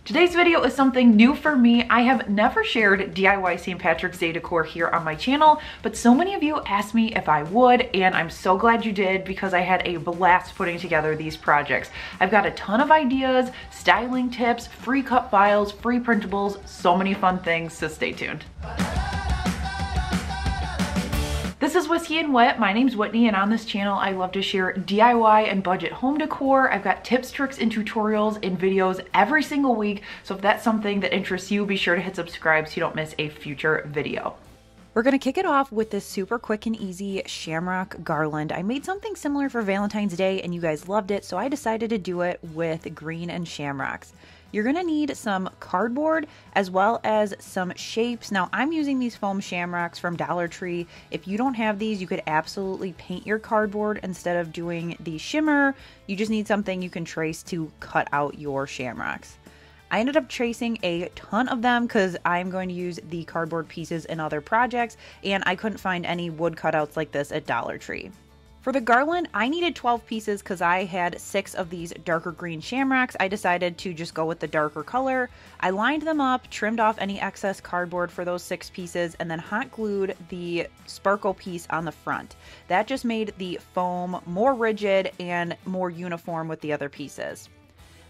Today's video is something new for me. I have never shared DIY St. Patrick's Day decor here on my channel, but so many of you asked me if I would, and I'm so glad you did because I had a blast putting together these projects. I've got a ton of ideas, styling tips, free cut files, free printables, so many fun things, so stay tuned. This is Whiskey and Whit. My name's Whitney, and on this channel I love to share DIY and budget home decor. I've got tips, tricks, and tutorials and videos every single week, so if that's something that interests you, be sure to hit subscribe so you don't miss a future video. We're gonna kick it off with this super quick and easy Shamrock Garland. I made something similar for Valentine's Day and you guys loved it, so I decided to do it with green and shamrocks. You're gonna need some cardboard as well as some shapes. Now I'm using these foam shamrocks from Dollar Tree. If you don't have these, you could absolutely paint your cardboard instead of doing the shimmer. You just need something you can trace to cut out your shamrocks. I ended up tracing a ton of them because I'm going to use the cardboard pieces in other projects, and I couldn't find any wood cutouts like this at Dollar Tree. For the garland, I needed 12 pieces because I had 6 of these darker green shamrocks. I decided to just go with the darker color. I lined them up, trimmed off any excess cardboard for those 6 pieces, and then hot glued the sparkle piece on the front. That just made the foam more rigid and more uniform with the other pieces.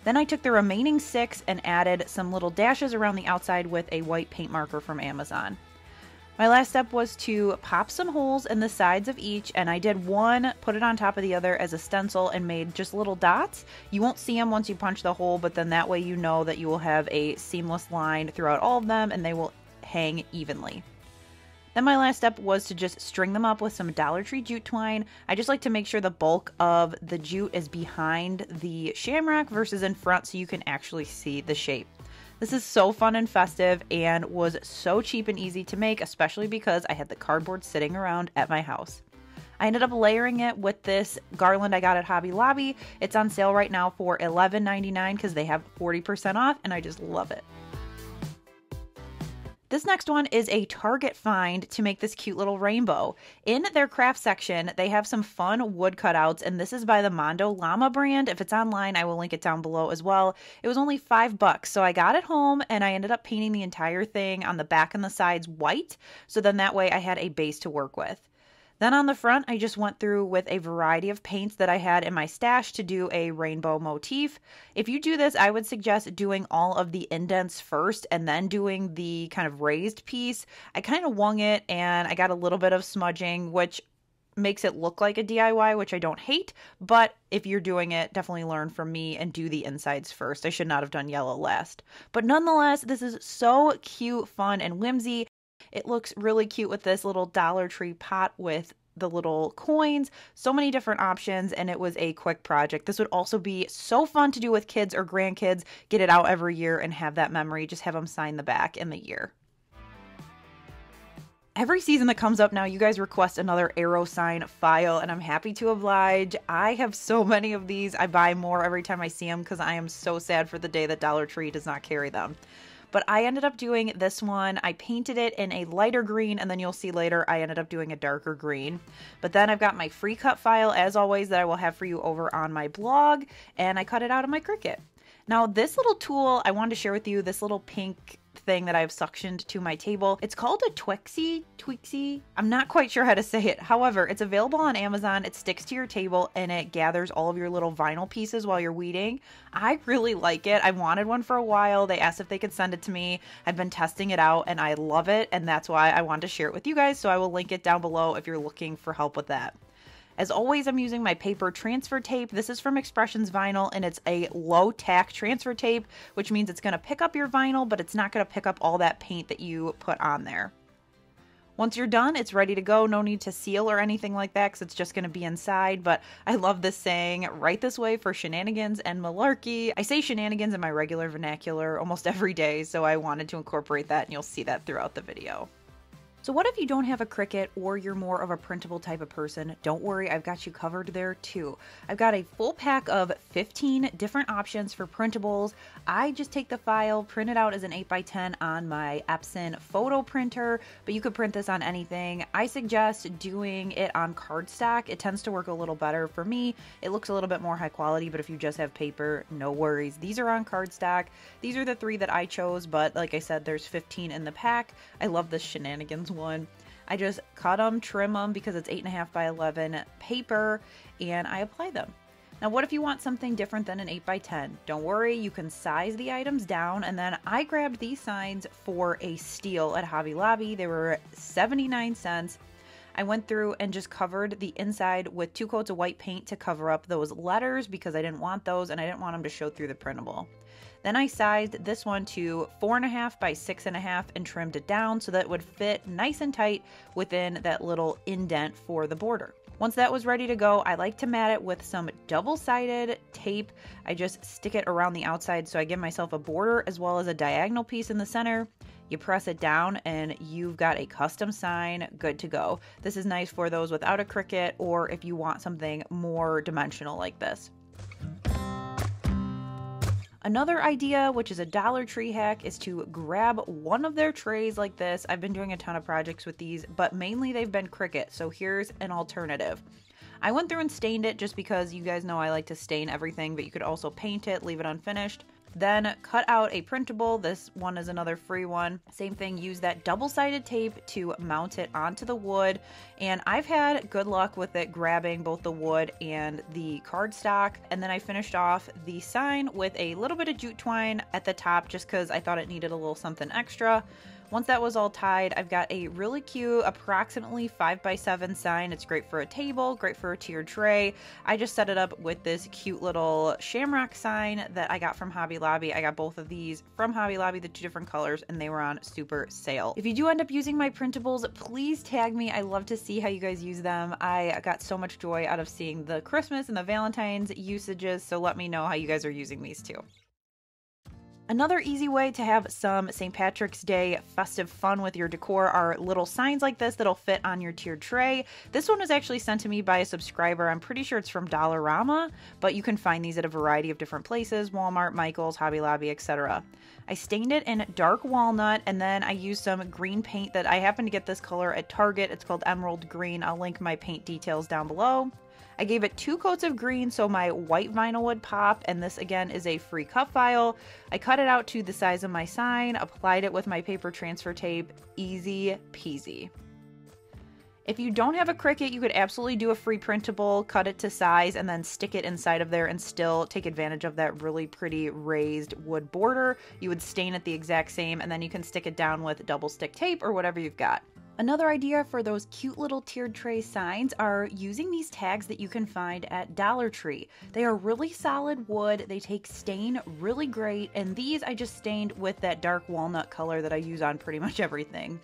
Then I took the remaining 6 and added some little dashes around the outside with a white paint marker from Amazon. My last step was to pop some holes in the sides of each, and I did one, put it on top of the other as a stencil and made just little dots. You won't see them once you punch the hole, but then that way you know that you will have a seamless line throughout all of them and they will hang evenly. Then my last step was to just string them up with some Dollar Tree jute twine. I just like to make sure the bulk of the jute is behind the shamrock versus in front so you can actually see the shape. This is so fun and festive and was so cheap and easy to make, especially because I had the cardboard sitting around at my house. I ended up layering it with this garland I got at Hobby Lobby. It's on sale right now for $11.99 because they have 40% off, and I just love it. This next one is a Target find to make this cute little rainbow. In their craft section, they have some fun wood cutouts, and this is by the Mondo Llama brand. If it's online, I will link it down below as well. It was only $5, so I got it home and I ended up painting the entire thing on the back and the sides white, so then that way I had a base to work with. Then on the front, I just went through with a variety of paints that I had in my stash to do a rainbow motif. If you do this, I would suggest doing all of the indents first and then doing the kind of raised piece. I kind of wung it and I got a little bit of smudging, which makes it look like a DIY, which I don't hate, but if you're doing it, definitely learn from me and do the insides first. I should not have done yellow last. But nonetheless, this is so cute, fun, and whimsy. It looks really cute with this little Dollar Tree pot with the little coins, so many different options, and it was a quick project. This would also be so fun to do with kids or grandkids. Get it out every year and have that memory. Just have them sign the back in the year. Every season that comes up now, you guys request another arrow sign file, and I'm happy to oblige. I have so many of these. I buy more every time I see them because I am so sad for the day that Dollar Tree does not carry them. But I ended up doing this one. I painted it in a lighter green, and then you'll see later I ended up doing a darker green. But then I've got my free cut file, as always, that I will have for you over on my blog, and I cut it out of my Cricut. Now this little tool I wanted to share with you, this little pink thing that I've suctioned to my table. It's called a Twixie. I'm not quite sure how to say it. However, it's available on Amazon. It sticks to your table and it gathers all of your little vinyl pieces while you're weeding. I really like it. I've wanted one for a while. They asked if they could send it to me. I've been testing it out and I love it, and that's why I wanted to share it with you guys. So I will link it down below if you're looking for help with that. As always, I'm using my paper transfer tape. This is from Expressions Vinyl, and it's a low tack transfer tape, which means it's going to pick up your vinyl, but it's not going to pick up all that paint that you put on there. Once you're done, it's ready to go. No need to seal or anything like that because it's just going to be inside, but I love this saying, right this way for shenanigans and malarkey. I say shenanigans in my regular vernacular almost every day, so I wanted to incorporate that, and you'll see that throughout the video. So what if you don't have a Cricut or you're more of a printable type of person? Don't worry, I've got you covered there too. I've got a full pack of 15 different options for printables. I just take the file, print it out as an 8x10 on my Epson photo printer, but you could print this on anything. I suggest doing it on cardstock. It tends to work a little better for me. It looks a little bit more high quality, but if you just have paper, no worries. These are on cardstock. These are the 3 that I chose, but like I said, there's 15 in the pack. I love this Shenanigans one. I just cut them, trim them because it's 8.5 by 11 paper, and I apply them. Now, what if you want something different than an 8x10? Don't worry, you can size the items down, and then I grabbed these signs for a steal at Hobby Lobby. They were 79 cents. I went through and just covered the inside with 2 coats of white paint to cover up those letters because I didn't want those and I didn't want them to show through the printable. Then I sized this one to 4.5 by 6.5 and trimmed it down so that it would fit nice and tight within that little indent for the border. Once that was ready to go, I like to mat it with some double-sided tape. I just stick it around the outside so I give myself a border as well as a diagonal piece in the center. You press it down and you've got a custom sign good to go. This is nice for those without a Cricut or if you want something more dimensional like this. Another idea, which is a Dollar Tree hack, is to grab one of their trays like this. I've been doing a ton of projects with these, but mainly they've been Cricut, so here's an alternative. I went through and stained it just because you guys know I like to stain everything, but you could also paint it, leave it unfinished. Then cut out a printable. This one is another free one. Same thing, use that double-sided tape to mount it onto the wood. And I've had good luck with it grabbing both the wood and the cardstock. And then I finished off the sign with a little bit of jute twine at the top just because I thought it needed a little something extra. Once that was all tied, I've got a really cute, approximately 5x7 sign. It's great for a table, great for a tiered tray. I just set it up with this cute little Shamrock sign that I got from Hobby Lobby. I got both of these from Hobby Lobby, the 2 different colors, and they were on super sale. If you do end up using my printables, please tag me. I love to see how you guys use them. I got so much joy out of seeing the Christmas and the Valentine's usages, so let me know how you guys are using these too. Another easy way to have some St. Patrick's Day festive fun with your decor are little signs like this that'll fit on your tiered tray. This one was actually sent to me by a subscriber. I'm pretty sure it's from Dollarama, but you can find these at a variety of different places, Walmart, Michael's, Hobby Lobby, etc. I stained it in dark walnut, and then I used some green paint that I happened to get this color at Target. It's called Emerald Green. I'll link my paint details down below. I gave it 2 coats of green so my white vinyl would pop, and this again is a free cut file. I cut it out to the size of my sign, applied it with my paper transfer tape, easy peasy. If you don't have a Cricut, you could absolutely do a free printable, cut it to size, and then stick it inside of there and still take advantage of that really pretty raised wood border. You would stain it the exact same, and then you can stick it down with double stick tape or whatever you've got. Another idea for those cute little tiered tray signs are using these tags that you can find at Dollar Tree. They are really solid wood, they take stain really great, and these I just stained with that dark walnut color that I use on pretty much everything.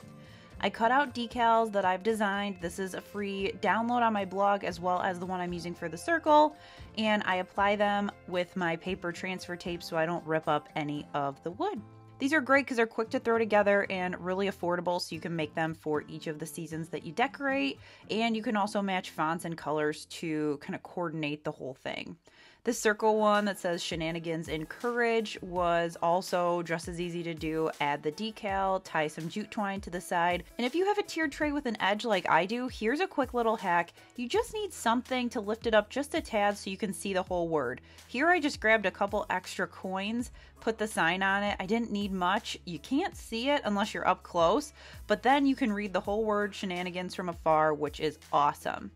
I cut out decals that I've designed. This is a free download on my blog as well as the one I'm using for the circle, and I apply them with my paper transfer tape so I don't rip up any of the wood. These are great because they're quick to throw together and really affordable, so you can make them for each of the seasons that you decorate, and you can also match fonts and colors to kind of coordinate the whole thing. This circle one that says Shenanigans Encourage was also just as easy to do. Add the decal, tie some jute twine to the side, and if you have a tiered tray with an edge like I do, here's a quick little hack. You just need something to lift it up just a tad so you can see the whole word. Here I just grabbed a couple extra coins, put the sign on it. I didn't need much. You can't see it unless you're up close, but then you can read the whole word Shenanigans from afar, which is awesome.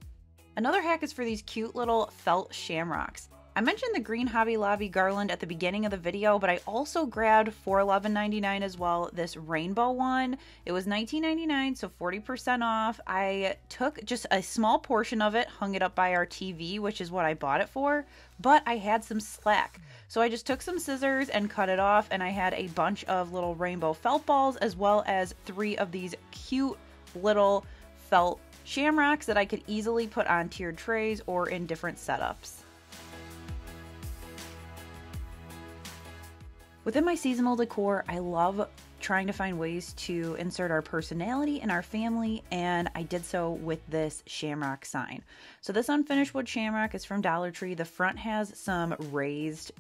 Another hack is for these cute little felt shamrocks. I mentioned the green Hobby Lobby garland at the beginning of the video, but I also grabbed for $11.99 as well this rainbow one. It was $19.99, so 40% off. I took just a small portion of it, hung it up by our TV, which is what I bought it for, but I had some slack. So I just took some scissors and cut it off, and I had a bunch of little rainbow felt balls as well as 3 of these cute little felt shamrocks that I could easily put on tiered trays or in different setups. Within my seasonal decor, I love trying to find ways to insert our personality in our family, and I did so with this Shamrock sign. So this unfinished wood shamrock is from Dollar Tree. The front has some raised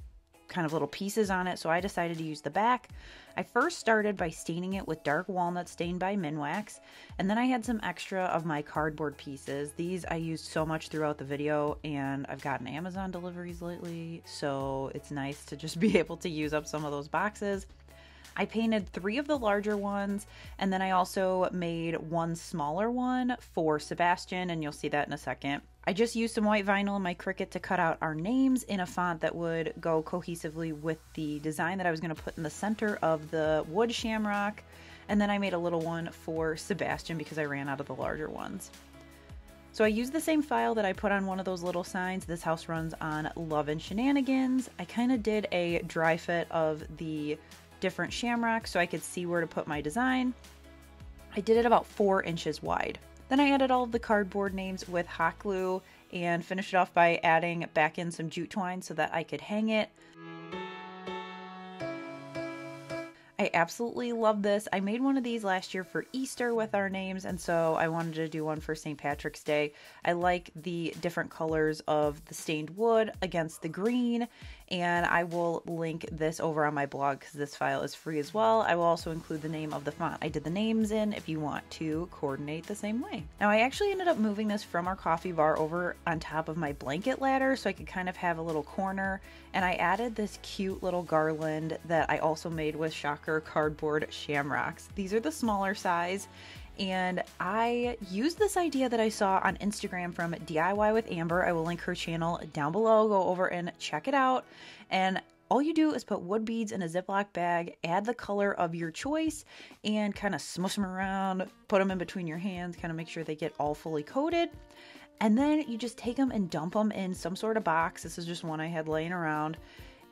kind of little pieces on it, so I decided to use the back. I first started by staining it with dark walnut stained by Minwax, and then I had some extra of my cardboard pieces. These I used so much throughout the video, and I've gotten Amazon deliveries lately, so it's nice to just be able to use up some of those boxes. I painted 3 of the larger ones, and then I also made one smaller one for Sebastian, and you'll see that in a second. I just used some white vinyl in my Cricut to cut out our names in a font that would go cohesively with the design that I was going to put in the center of the wood shamrock. And then I made a little one for Sebastian because I ran out of the larger ones. So I used the same file that I put on one of those little signs. This house runs on Love and Shenanigans. I kind of did a dry fit of the different shamrocks so I could see where to put my design. I did it about 4 inches wide. Then I added all of the cardboard names with hot glue and finished it off by adding back in some jute twine so that I could hang it. I absolutely love this. I made one of these last year for Easter with our names, and so I wanted to do one for St. Patrick's Day. I like the different colors of the stained wood against the green, and I will link this over on my blog because this file is free as well. I will also include the name of the font I did the names in if you want to coordinate the same way. Now I actually ended up moving this from our coffee bar over on top of my blanket ladder so I could kind of have a little corner, and I added this cute little garland that I also made with cardboard shamrocks. These are the smaller size, and I used this idea that I saw on Instagram from DIY with Amber. I will link her channel down below. Go over and check it out. And all you do is put wood beads in a Ziploc bag, add the color of your choice, and kind of smush them around, put them in between your hands, kind of make sure they get all fully coated. And then you just take them and dump them in some sort of box. This is just one I had laying around,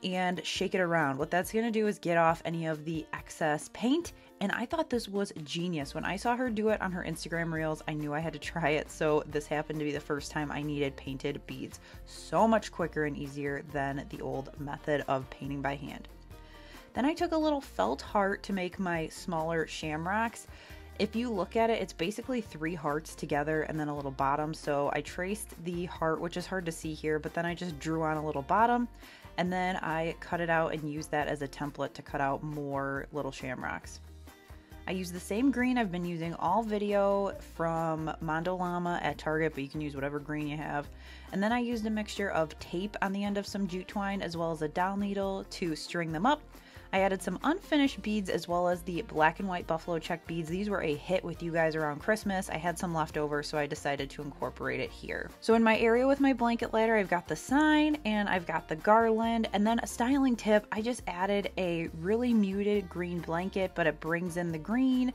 and shake it around. What that's going to do is get off any of the excess paint, and I thought this was genius. When I saw her do it on her Instagram reels, I knew I had to try it, so this happened to be the first time I needed painted beads. So much quicker and easier than the old method of painting by hand. Then I took a little felt heart to make my smaller shamrocks. If you look at it, it's basically 3 hearts together and then a little bottom. So I traced the heart, which is hard to see here, but then I just drew on a little bottom, and then I cut it out and used that as a template to cut out more little shamrocks. I used the same green I've been using all video from Mondo Llama at Target, but you can use whatever green you have. And then I used a mixture of tape on the end of some jute twine as well as a dowel needle to string them up. I added some unfinished beads as well as the black and white buffalo check beads. These were a hit with you guys around Christmas. I had some left over, so I decided to incorporate it here. So in my area with my blanket ladder, I've got the sign and I've got the garland, and then a styling tip, I just added a really muted green blanket, but it brings in the green,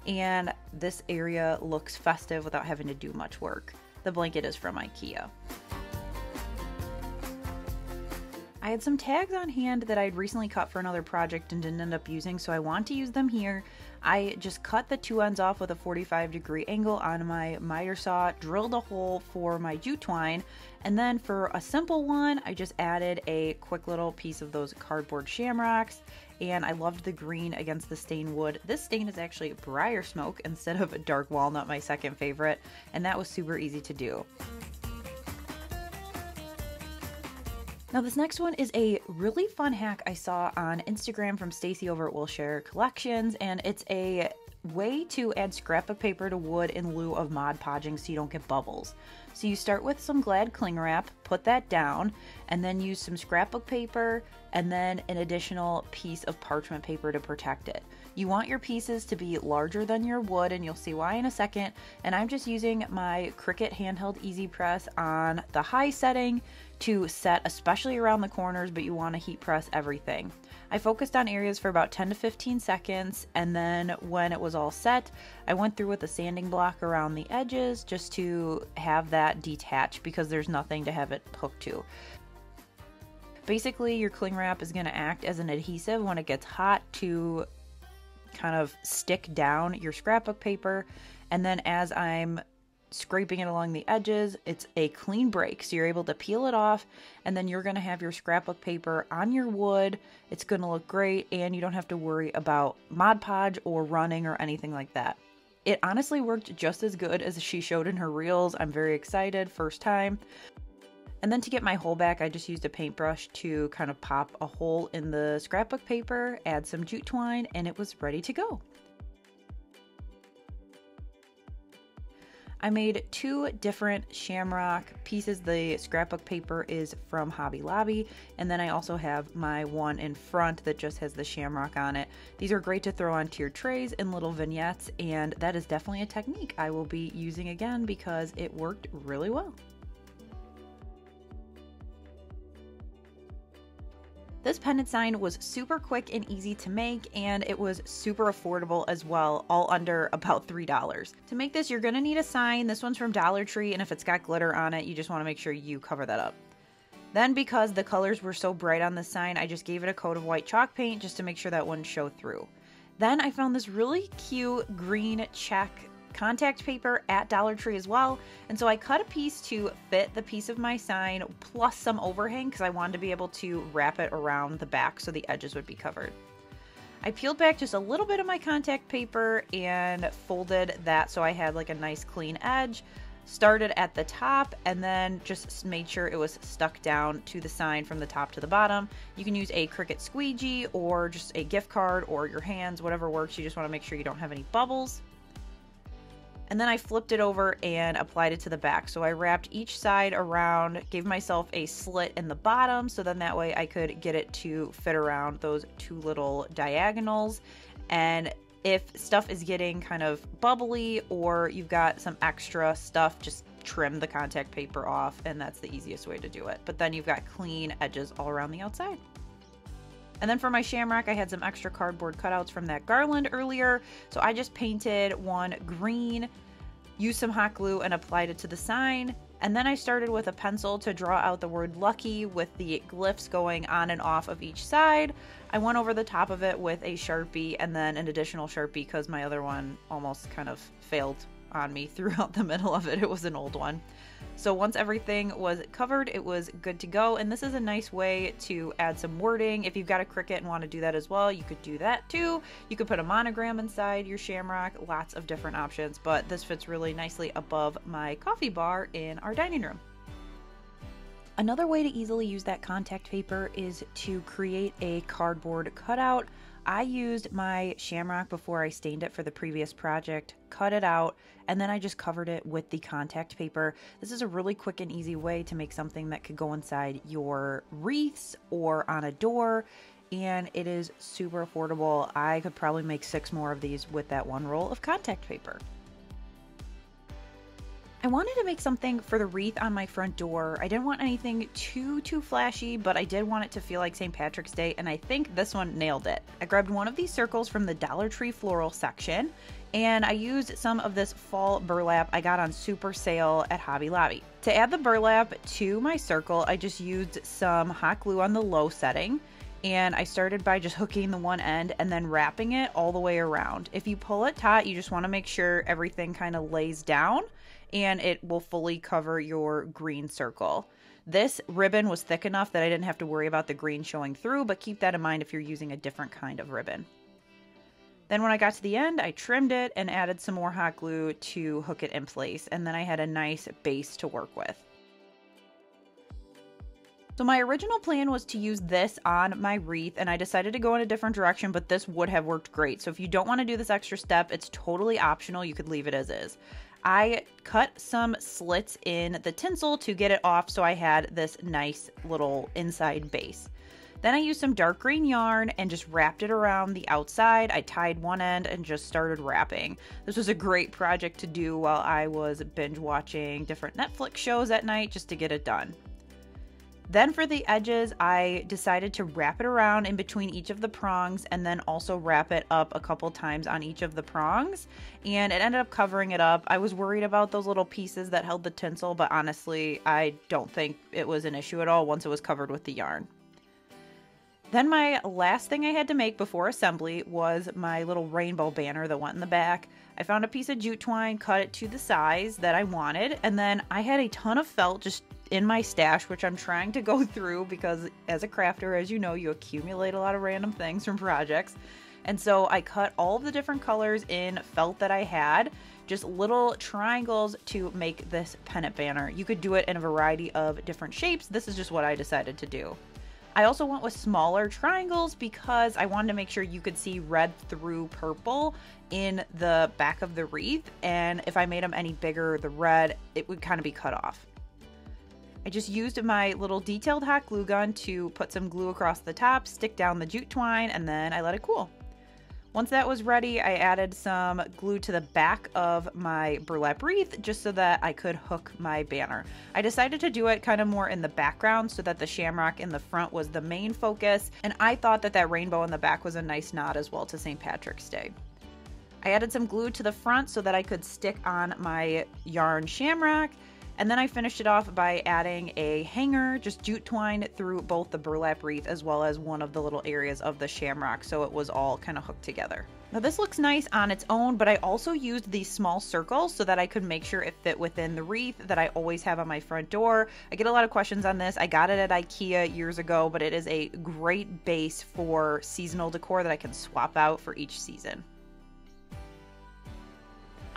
and this area looks festive without having to do much work. The blanket is from IKEA. I had some tags on hand that I'd recently cut for another project and didn't end up using, so I want to use them here. I just cut the 2 ends off with a 45-degree angle on my miter saw, drilled a hole for my jute twine, and then for a simple one, I just added a quick little piece of those cardboard shamrocks, and I loved the green against the stained wood. This stain is actually briar smoke instead of dark walnut, my second favorite, and that was super easy to do. Now this next one is a really fun hack I saw on Instagram from Stacy over at Will Share Collections, and it's a way to add scrapbook paper to wood in lieu of Mod Podging so you don't get bubbles. So you start with some Glad cling wrap, put that down, and then use some scrapbook paper and then an additional piece of parchment paper to protect it. You want your pieces to be larger than your wood, and you'll see why in a second. And I'm just using my Cricut handheld easy press on the high setting to set, especially around the corners, but you want to heat press everything. I focused on areas for about 10 to 15 seconds, and then when it was all set, I went through with a sanding block around the edges just to have that detach because there's nothing to have it hooked to. Basically, your cling wrap is going to act as an adhesive when it gets hot to kind of stick down your scrapbook paper, and then as I'm scraping it along the edges. It's a clean break, so you're able to peel it off, and then you're going to have your scrapbook paper on your wood. It's going to look great, and you don't have to worry about Mod Podge or running or anything like that. It honestly worked just as good as she showed in her reels. I'm very excited, first time. And then to get my hole back, I just used a paintbrush to kind of pop a hole in the scrapbook paper, add some jute twine, and it was ready to go. I made 2 different shamrock pieces. The scrapbook paper is from Hobby Lobby, and then I also have my one in front that just has the shamrock on it. These are great to throw onto your trays in little vignettes, and that is definitely a technique I will be using again because it worked really well. This pendant sign was super quick and easy to make, and it was super affordable as well, all under about $3. To make this, you're gonna need a sign. This one's from Dollar Tree, and if it's got glitter on it, you just wanna make sure you cover that up. Then, because the colors were so bright on the sign, I just gave it a coat of white chalk paint just to make sure that wouldn't show through. Then I found this really cute green check contact paper at Dollar Tree as well, and so I cut a piece to fit the piece of my sign plus some overhang because I wanted to be able to wrap it around the back so the edges would be covered. I peeled back just a little bit of my contact paper and folded that so I had like a nice clean edge, started at the top, and then just made sure it was stuck down to the sign from the top to the bottom. You can use a Cricut squeegee or just a gift card or your hands, whatever works. You just want to make sure you don't have any bubbles. And then I flipped it over and applied it to the back. So I wrapped each side around, gave myself a slit in the bottom, so then that way I could get it to fit around those 2 little diagonals. And if stuff is getting kind of bubbly or you've got some extra stuff, just trim the contact paper off, and that's the easiest way to do it. But then you've got clean edges all around the outside. And then for my shamrock, I had some extra cardboard cutouts from that garland earlier. So I just painted one green, used some hot glue, and applied it to the sign. And then I started with a pencil to draw out the word lucky with the glyphs going on and off of each side. I went over the top of it with a Sharpie and then an additional Sharpie because my other one almost kind of failed on me throughout the middle of it. It was an old one. So once everything was covered, it was good to go. And this is a nice way to add some wording. If you've got a Cricut and want to do that as well, you could do that too. You could put a monogram inside your shamrock, lots of different options, but this fits really nicely above my coffee bar in our dining room. Another way to easily use that contact paper is to create a cardboard cutout. I used my shamrock before I stained it for the previous project, cut it out, and then I just covered it with the contact paper. This is a really quick and easy way to make something that could go inside your wreaths or on a door, and it is super affordable. I could probably make 6 more of these with that one roll of contact paper. I wanted to make something for the wreath on my front door. I didn't want anything too flashy, but I did want it to feel like St. Patrick's Day, and I think this one nailed it. I grabbed one of these circles from the Dollar Tree floral section, and I used some of this fall burlap I got on super sale at Hobby Lobby. To add the burlap to my circle, I just used some hot glue on the low setting, and I started by just hooking the one end and then wrapping it all the way around. If you pull it taut, you just want to make sure everything kind of lays down and it will fully cover your green circle. This ribbon was thick enough that I didn't have to worry about the green showing through, but keep that in mind if you're using a different kind of ribbon. Then when I got to the end, I trimmed it and added some more hot glue to hook it in place, and then I had a nice base to work with. So my original plan was to use this on my wreath, and I decided to go in a different direction, but this would have worked great. So if you don't want to do this extra step, it's totally optional. You could leave it as is. I cut some slits in the tinsel to get it off so I had this nice little inside base. Then I used some dark green yarn and just wrapped it around the outside. I tied one end and just started wrapping. This was a great project to do while I was binge watching different Netflix shows at night just to get it done. Then for the edges, I decided to wrap it around in between each of the prongs and then also wrap it up a couple times on each of the prongs, and it ended up covering it up. I was worried about those little pieces that held the tinsel, but honestly, I don't think it was an issue at all once it was covered with the yarn. Then my last thing I had to make before assembly was my little rainbow banner that went in the back. I found a piece of jute twine, cut it to the size that I wanted, and then I had a ton of felt just in my stash, which I'm trying to go through because as a crafter, as you know, you accumulate a lot of random things from projects. And so I cut all of the different colors in felt that I had, just little triangles to make this pennant banner. You could do it in a variety of different shapes. This is just what I decided to do. I also went with smaller triangles because I wanted to make sure you could see red through purple in the back of the wreath, and if I made them any bigger, the red, it would kind of be cut off. I just used my little detailed hot glue gun to put some glue across the top, stick down the jute twine, and then I let it cool. Once that was ready, I added some glue to the back of my burlap wreath just so that I could hook my banner. I decided to do it kind of more in the background so that the shamrock in the front was the main focus, and I thought that that rainbow in the back was a nice nod as well to St. Patrick's Day. I added some glue to the front so that I could stick on my yarn shamrock, and then I finished it off by adding a hanger, just jute twine through both the burlap wreath as well as one of the little areas of the shamrock, so it was all kind of hooked together. Now this looks nice on its own, but I also used these small circles so that I could make sure it fit within the wreath that I always have on my front door. I get a lot of questions on this. I got it at IKEA years ago, but it is a great base for seasonal decor that I can swap out for each season.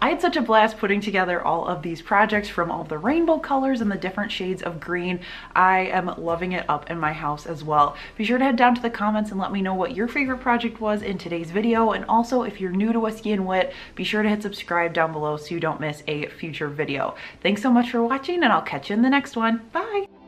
I had such a blast putting together all of these projects from all the rainbow colors and the different shades of green. I am loving it up in my house as well. Be sure to head down to the comments and let me know what your favorite project was in today's video. And also, if you're new to Whiskey and Whit, be sure to hit subscribe down below so you don't miss a future video. Thanks so much for watching, and I'll catch you in the next one. Bye!